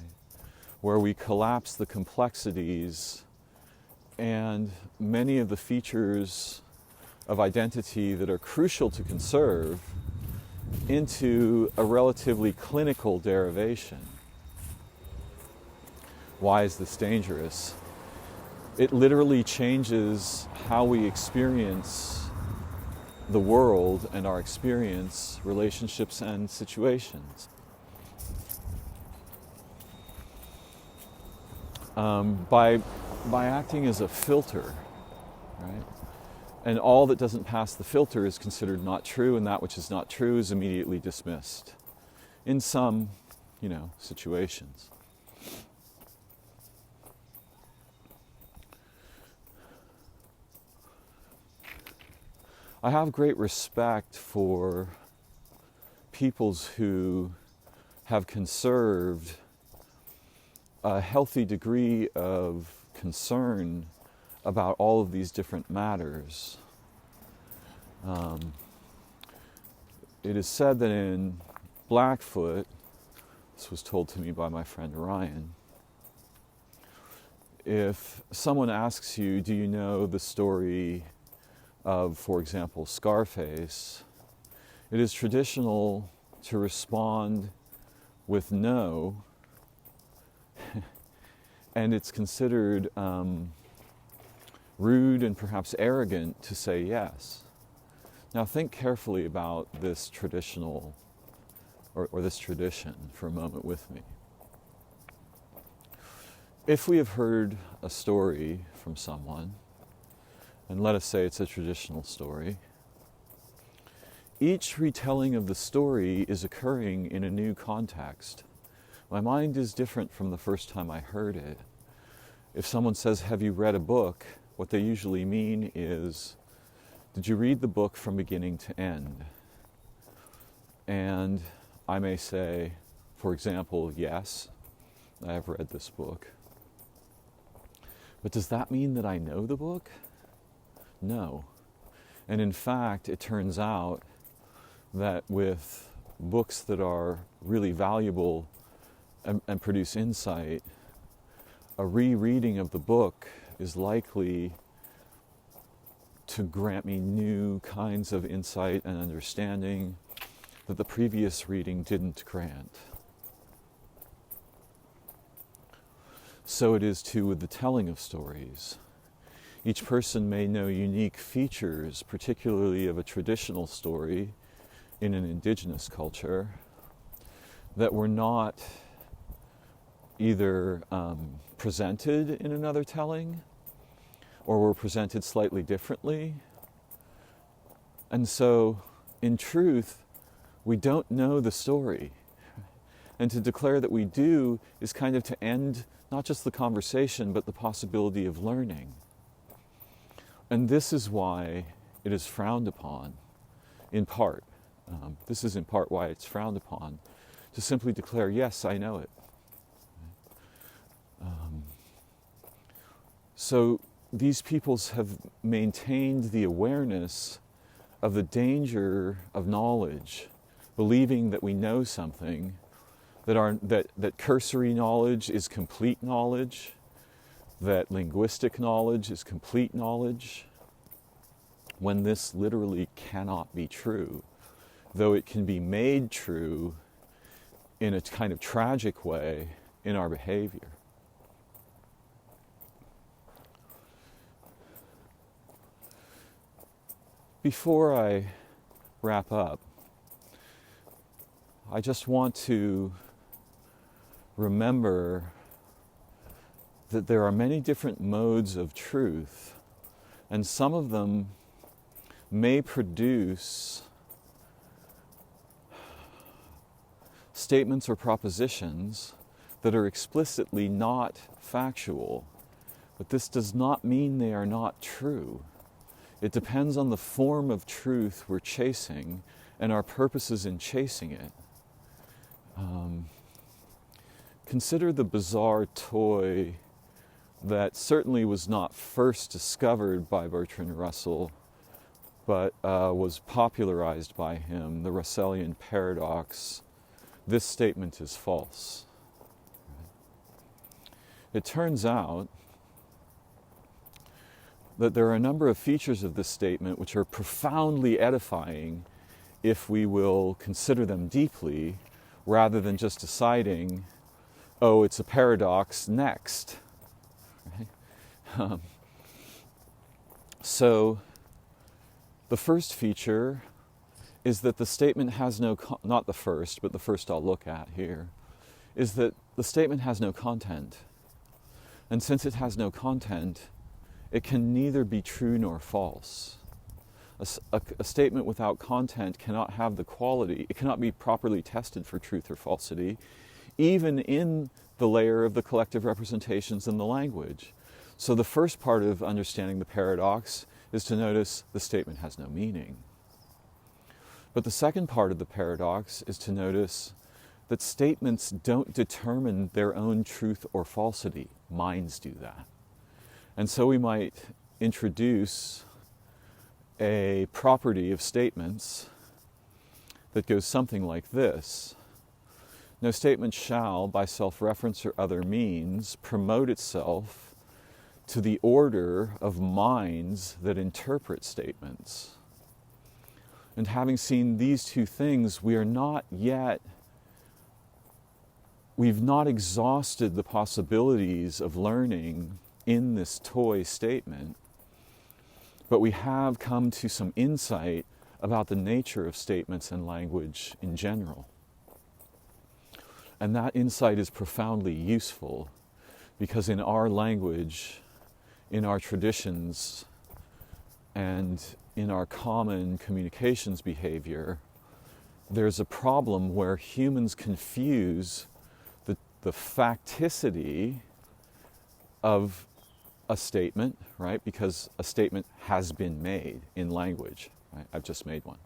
where we collapse the complexities, and many of the features of identity that are crucial to conserve into a relatively clinical derivation. Why is this dangerous? It literally changes how we experience the world and our experience, relationships and situations. By acting as a filter, right? And all that doesn't pass the filter is considered not true, and that which is not true is immediately dismissed in some, situations. I have great respect for peoples who have conserved a healthy degree of concern about all of these different matters. It is said that in Blackfoot, this was told to me by my friend Ryan, if someone asks you, do you know the story of, for example, Scarface, it is traditional to respond with no, and it's considered rude and perhaps arrogant to say yes. Now think carefully about this traditional, or this tradition for a moment with me. If we have heard a story from someone, and let us say it's a traditional story, each retelling of the story is occurring in a new context. My mind is different from the first time I heard it. If someone says, have you read a book? What they usually mean is, did you read the book from beginning to end? And I may say, for example, yes, I have read this book. But does that mean that I know the book? No. And in fact, it turns out that with books that are really valuable and produce insight, a rereading of the book is likely to grant me new kinds of insight and understanding that the previous reading didn't grant. So it is too with the telling of stories. Each person may know unique features, particularly of a traditional story in an indigenous culture, that were not either presented in another telling or were presented slightly differently. And so, in truth, we don't know the story. And to declare that we do is kind of to end not just the conversation, but the possibility of learning. And this is why it is frowned upon, in part. This is in part why it's frowned upon, to simply declare, yes, I know it. So these peoples have maintained the awareness of the danger of knowledge, believing that we know something, that cursory knowledge is complete knowledge, that linguistic knowledge is complete knowledge, when this literally cannot be true, though it can be made true in a kind of tragic way in our behavior. Before I wrap up, I just want to remember that there are many different modes of truth, and some of them may produce statements or propositions that are explicitly not factual, but this does not mean they are not true. It depends on the form of truth we're chasing and our purposes in chasing it. Consider the bizarre toy that certainly was not first discovered by Bertrand Russell, but was popularized by him, the Russellian paradox. This statement is false. It turns out that there are a number of features of this statement which are profoundly edifying if we will consider them deeply, rather than just deciding, oh, it's a paradox, next. Right? So the first feature is that the statement has no, not the first, but the first I'll look at here, is that the statement has no content. And since it has no content, it can neither be true nor false. A statement without content cannot have the quality, it cannot be properly tested for truth or falsity, even in the layer of the collective representations in the language. So the first part of understanding the paradox is to notice the statement has no meaning. But the second part of the paradox is to notice that statements don't determine their own truth or falsity. Minds do that. And so we might introduce a property of statements that goes something like this. No statement shall, by self-reference or other means, promote itself to the order of minds that interpret statements. And having seen these two things, we've not exhausted the possibilities of learning in this toy statement, but we have come to some insight about the nature of statements and language in general. And that insight is profoundly useful, because in our language, in our traditions, and in our common communications behavior, there's a problem where humans confuse the facticity of a statement, right? Because a statement has been made in language, right? I've just made one.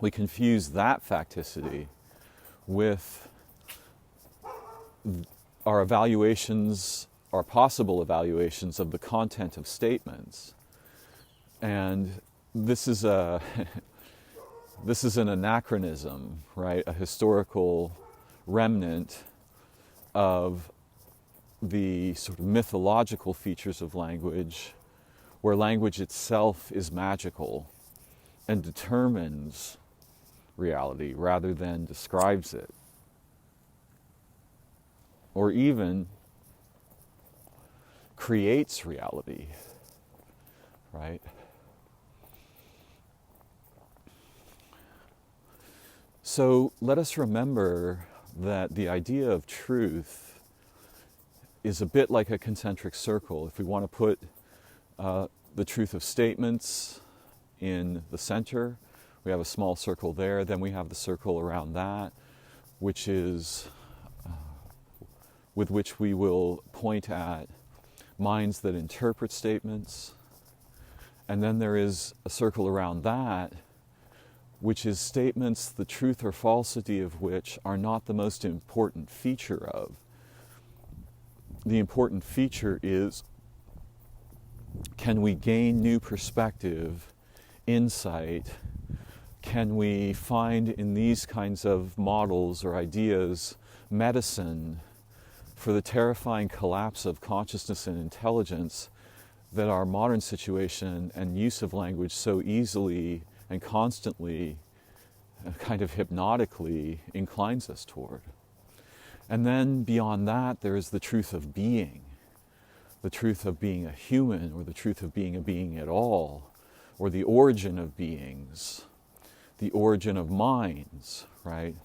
We confuse that facticity with our evaluations, our possible evaluations of the content of statements. And this is an anachronism, right? A historical remnant of the sort of mythological features of language, where language itself is magical and determines reality rather than describes it, or even creates reality, right? So let us remember that the idea of truth is a bit like a concentric circle. If we want to put the truth of statements in the center, we have a small circle there, then we have the circle around that, which is with which we will point at minds that interpret statements. And then there is a circle around that, which is statements, the truth or falsity of which are not the most important feature of. The important feature is, can we gain new perspective, insight? Can we find in these kinds of models or ideas medicine for the terrifying collapse of consciousness and intelligence that our modern situation and use of language so easily and constantly, kind of hypnotically, inclines us toward? And then beyond that, there is the truth of being, the truth of being a human, or the truth of being a being at all, or the origin of beings, the origin of minds, right?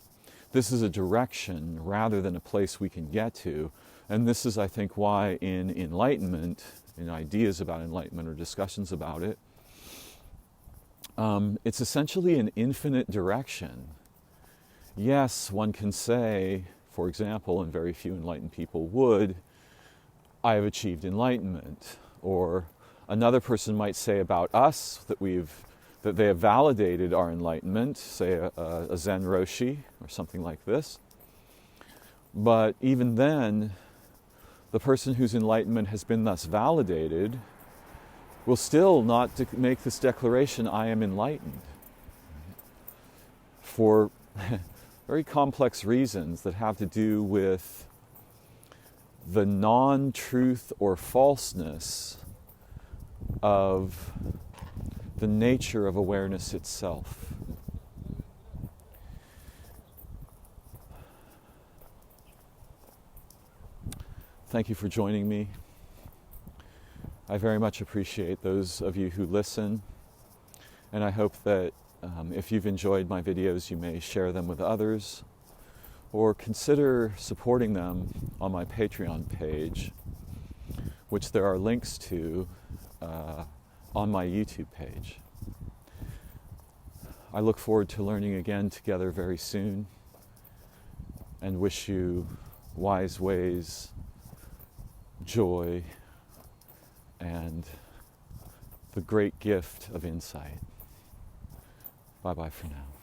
This is a direction rather than a place we can get to. And this is, I think, why in enlightenment, in ideas about enlightenment or discussions about it, it's essentially an infinite direction. Yes, one can say, for example, and very few enlightened people would, I have achieved enlightenment. Or another person might say about us that they have validated our enlightenment, say a Zen Roshi or something like this. But even then, the person whose enlightenment has been thus validated will still not make this declaration, I am enlightened, for very complex reasons that have to do with the non-truth or falseness of the nature of awareness itself. Thank you for joining me. I very much appreciate those of you who listen, and I hope that if you've enjoyed my videos, you may share them with others, or consider supporting them on my Patreon page, which there are links to on my YouTube page. I look forward to learning again together very soon, and wish you wise ways, joy, and the great gift of insight. Bye-bye for now.